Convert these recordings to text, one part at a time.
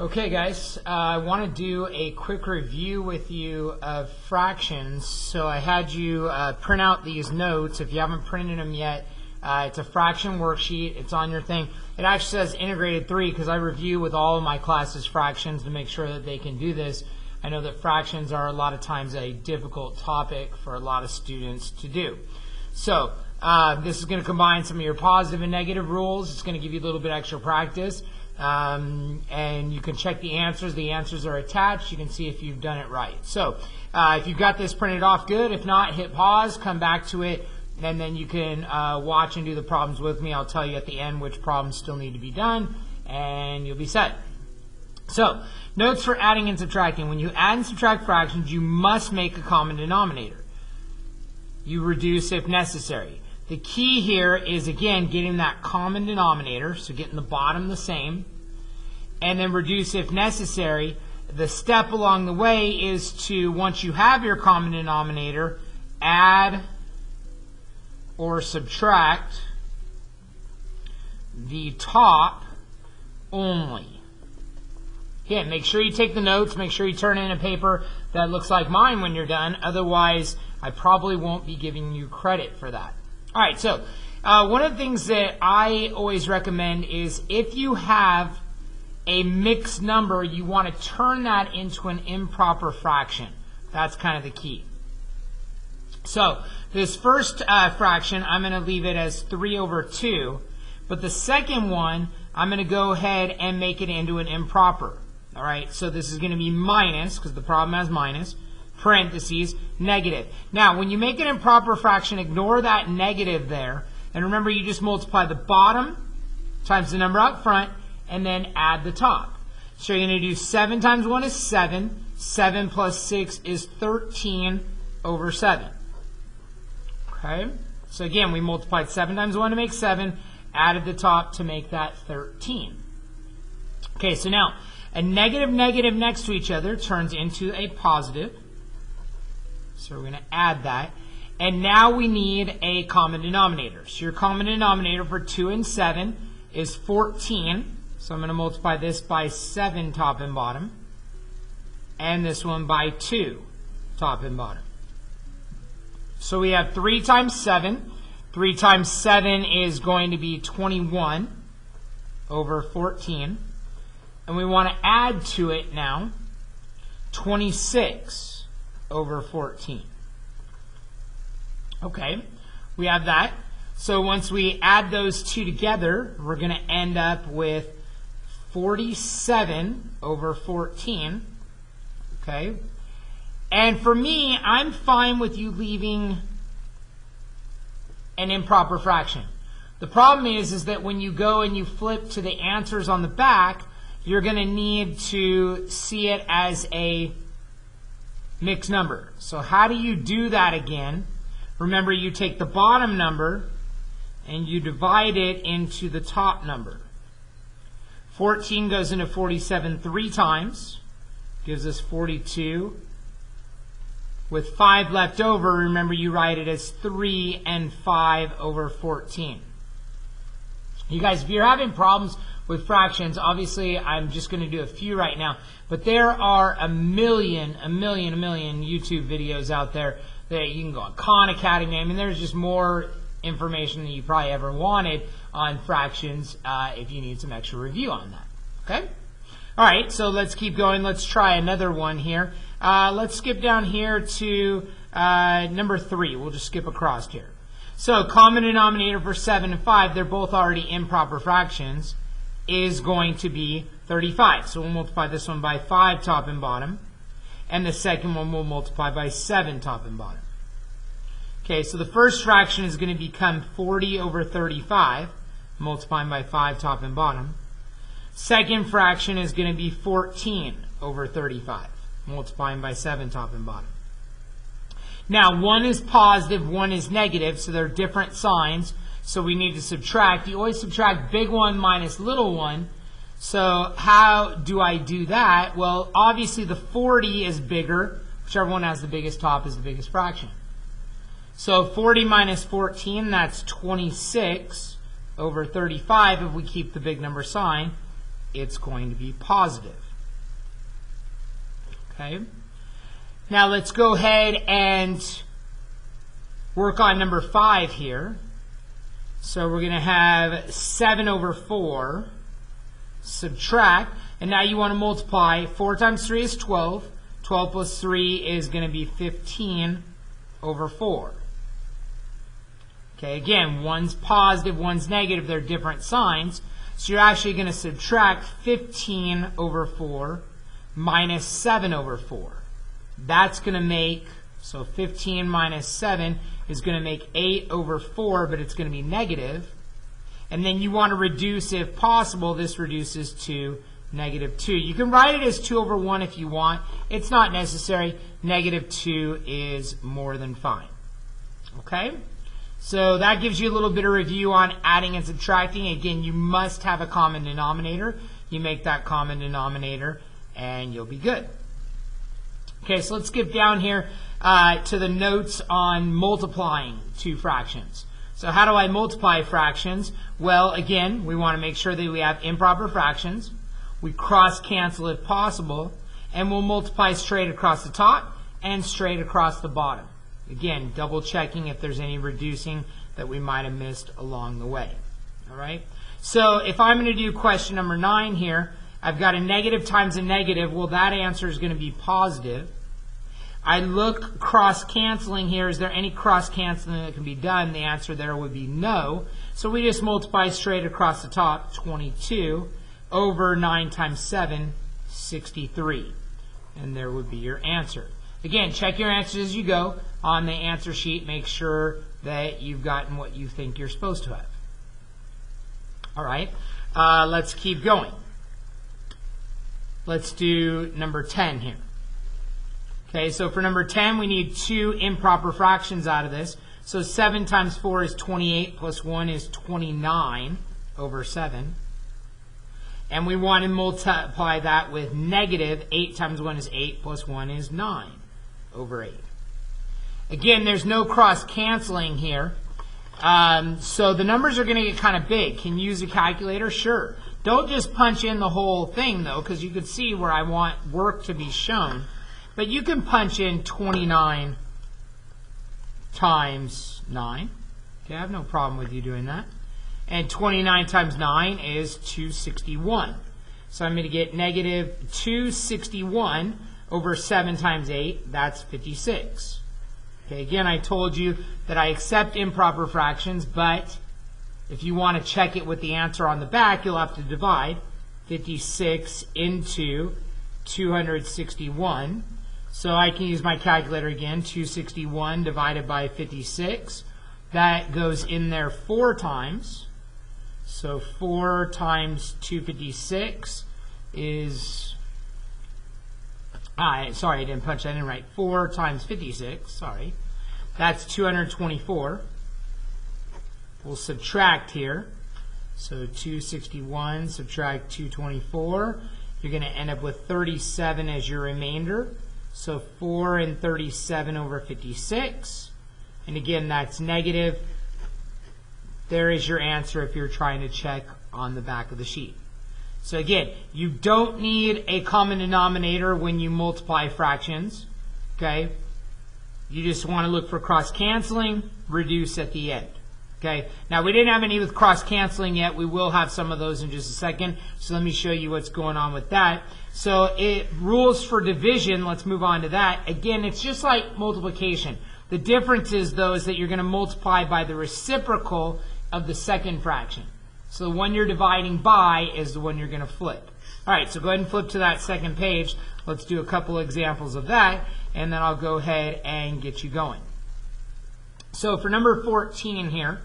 Okay guys, I want to do a quick review with you of fractions. So I had you print out these notes. If you haven't printed them yet, it's a fraction worksheet. It's on your thing. It actually says integrated 3 because I review with all of my classes fractions to make sure that they can do this. I know that fractions are a lot of times a difficult topic for a lot of students to do. So this is going to combine some of your positive and negative rules. It's going to give you a little bit extra practice. And you can check the answers. The answers are attached. You can see if you've done it right. So if you've got this printed off, good. If not, hit pause, come back to it, and then you can watch and do the problems with me. I'll tell you at the end which problems still need to be done, and you'll be set. So notes for adding and subtracting. When you add and subtract fractions, you must make a common denominator. You reduce if necessary. The key here is, again, getting that common denominator, so getting the bottom the same, and then reduce if necessary. The step along the way is to, once you have your common denominator, add or subtract the top only. Again, make sure you take the notes, make sure you turn in a paper that looks like mine when you're done, otherwise I probably won't be giving you credit for that. All right, so one of the things that I always recommend is if you have a mixed number, you want to turn that into an improper fraction. That's kind of the key. So this first fraction, I'm going to leave it as 3 over 2. But the second one, I'm going to go ahead and make it into an improper. All right, so this is going to be minus, because the problem has minus, parentheses, negative. Now, when you make an improper fraction, ignore that negative there. And remember, you just multiply the bottom times the number out front, and then add the top. So you're going to do 7 times 1 is 7. 7 plus 6 is 13 over 7. Okay? So again, we multiplied 7 times 1 to make 7, added the top to make that 13. Okay, so now, a negative negative next to each other turns into a positive. So we're going to add that. And now we need a common denominator. So your common denominator for 2 and 7 is 14. So I'm going to multiply this by 7 top and bottom. And this one by 2 top and bottom. So we have 3 times 7. 3 times 7 is going to be 21 over 14. And we want to add to it now 26 over 14. Okay, we have that. So once we add those two together, we're going to end up with 47 over 14. Okay, and for me, I'm fine with you leaving an improper fraction. The problem is that when you go and you flip to the answers on the back, you're going to need to see it as a mixed number. So how do you do that again? Remember, you take the bottom number and you divide it into the top number. 14 goes into 47 3 times, gives us 42. With 5 left over, remember you write it as 3 and 5 over 14. You guys, if you're having problems with fractions, obviously I'm just going to do a few right now, but there are a million YouTube videos out there that you can go on Khan Academy. I mean, there's just more information than you probably ever wanted on fractions if you need some extra review on that. Okay? All right, so let's keep going. Let's try another one here. Let's skip down here to number 3. We'll just skip across here. So common denominator for 7 and 5, they're both already improper fractions, is going to be 35. So we'll multiply this one by 5 top and bottom. And the second one we'll multiply by 7 top and bottom. Okay, so the first fraction is going to become 40 over 35, multiplying by 5 top and bottom. Second fraction is going to be 14 over 35, multiplying by 7 top and bottom. Now, one is positive, one is negative, so they're different signs. So we need to subtract. You always subtract big one minus little one. So how do I do that? Well, obviously the 40 is bigger. Whichever one has the biggest top is the biggest fraction. So 40 minus 14, that's 26 over 35. If we keep the big number sign, it's going to be positive. Okay. Now let's go ahead and work on number 5 here. So we're going to have 7 over 4, subtract, and now you want to multiply. 4 times 3 is 12. 12 plus 3 is going to be 15 over 4. Okay, again, one's positive, one's negative. They're different signs. So you're actually going to subtract 15 over 4 minus 7 over 4. That's going to make, so 15 minus 7 is going to make 8 over 4, but it's going to be negative. And then you want to reduce, if possible, this reduces to negative 2. You can write it as 2 over 1 if you want. It's not necessary. Negative 2 is more than fine. Okay? So that gives you a little bit of review on adding and subtracting. Again, you must have a common denominator. You make that common denominator, and you'll be good. Okay, so let's skip down here to the notes on multiplying two fractions. So how do I multiply fractions? Well, again, we want to make sure that we have improper fractions. We cross-cancel if possible, and we'll multiply straight across the top and straight across the bottom. Again, double checking if there's any reducing that we might have missed along the way. All right? So if I'm going to do question number 9 here, I've got a negative times a negative. Well, that answer is going to be positive. I look cross-canceling here. Is there any cross-canceling that can be done? The answer there would be no. So we just multiply straight across the top, 22 over 9 times 7, 63. And there would be your answer. Again, check your answers as you go on the answer sheet. Make sure that you've gotten what you think you're supposed to have. All right, let's keep going. Let's do number 10 here. Okay, so for number 10, we need 2 improper fractions out of this. So 7 times 4 is 28, plus 1 is 29 over 7. And we want to multiply that with negative 8 times 1 is 8, plus 1 is 9 over 8. Again, there's no cross-canceling here. So the numbers are going to get kind of big. Can you use a calculator? Sure. Don't just punch in the whole thing, though, because you can see where I want work to be shown. But you can punch in 29 times 9. Okay, I have no problem with you doing that. And 29 times 9 is 261. So I'm going to get negative 261 over 7 times 8. That's 56. Okay, again, I told you that I accept improper fractions, but if you want to check it with the answer on the back, you'll have to divide 56 into 261. So I can use my calculator again, 261 divided by 56. That goes in there 4 times. So 4 times 256 is, sorry, I didn't punch that in right. 4 times 56, sorry. That's 224. We'll subtract here. So 261 subtract 224. You're going to end up with 37 as your remainder. So 4 and 37 over 56. And again, that's negative. There is your answer if you're trying to check on the back of the sheet. So again, you don't need a common denominator when you multiply fractions. Okay? You just want to look for cross-canceling, reduce at the end. Okay? Now, we didn't have any with cross-canceling yet. We will have some of those in just a second. So let me show you what's going on with that. So rules for division, let's move on to that. Again, it's just like multiplication. The difference is, though, is that you're going to multiply by the reciprocal of the second fraction. So the one you're dividing by is the one you're going to flip. All right, so go ahead and flip to that second page. Let's do a couple examples of that, and then I'll go ahead and get you going. So for number 14 here,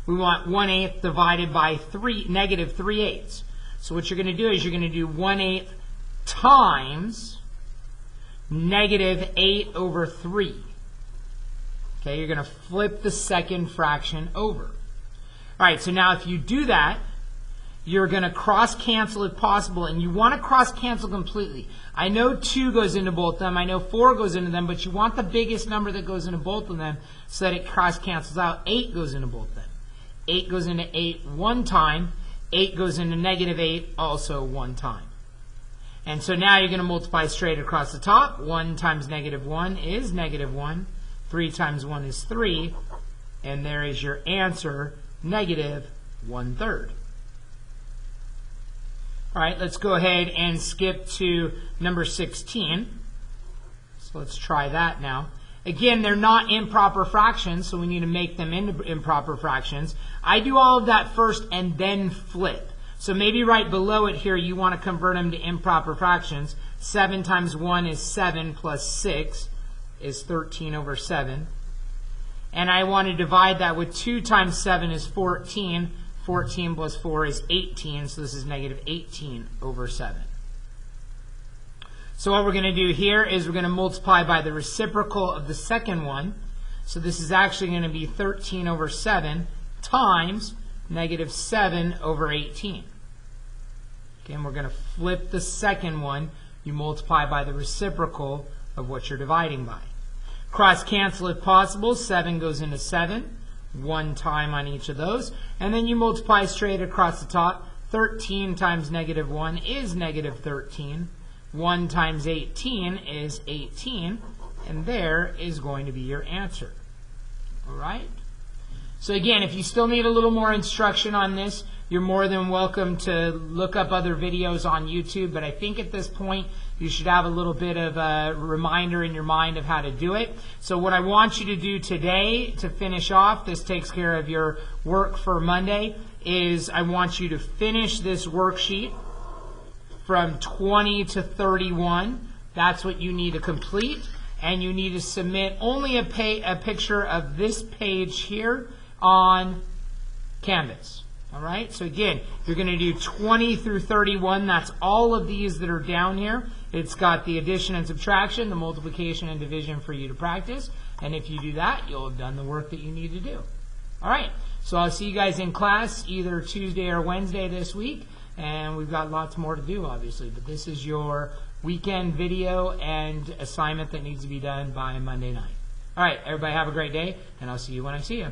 we want 1/8 divided by negative 3/8. So what you're going to do is you're going to do 1/8 times negative 8 over 3. Okay, you're going to flip the second fraction over. All right, so now if you do that, you're going to cross-cancel if possible, and you want to cross-cancel completely. I know 2 goes into both of them. I know 4 goes into them, but you want the biggest number that goes into both of them so that it cross-cancels out. 8 goes into both of them. 8 goes into 8 one time. 8 goes into negative 8 also one time. And so now you're going to multiply straight across the top. 1 times negative 1 is negative 1. 3 times 1 is 3. And there is your answer, negative 1/3. All right, let's go ahead and skip to number 16. So let's try that now. Again, they're not improper fractions, so we need to make them into improper fractions. I do all of that first and then flip. So maybe right below it here, you want to convert them to improper fractions. 7 times 1 is 7 plus 6 is 13 over 7. And I want to divide that with 2 times 7 is 14. 14 plus 4 is 18, so this is negative 18 over 7. So what we're going to do here is we're going to multiply by the reciprocal of the second one. So this is actually going to be 13 over 7 times negative 7 over 18. Again, we're going to flip the second one. You multiply by the reciprocal of what you're dividing by. Cross cancel if possible. 7 goes into 7. 1 time on each of those. And then you multiply straight across the top. 13 times negative 1 is negative 13. 1 times 18 is 18. And there is going to be your answer. All right? So again, if you still need a little more instruction on this, you're more than welcome to look up other videos on YouTube. But I think at this point, you should have a little bit of a reminder in your mind of how to do it. So what I want you to do today to finish off, this takes care of your work for Monday, is I want you to finish this worksheet from 20 to 31. That's what you need to complete. And you need to submit only a picture of this page here on Canvas. All right, so again, you're going to do 20 through 31. That's all of these that are down here. It's got the addition and subtraction, the multiplication and division for you to practice. And if you do that, you'll have done the work that you need to do. All right, so I'll see you guys in class either Tuesday or Wednesday this week. And we've got lots more to do, obviously. But this is your weekend video and assignment that needs to be done by Monday night. All right, everybody have a great day, and I'll see you when I see you.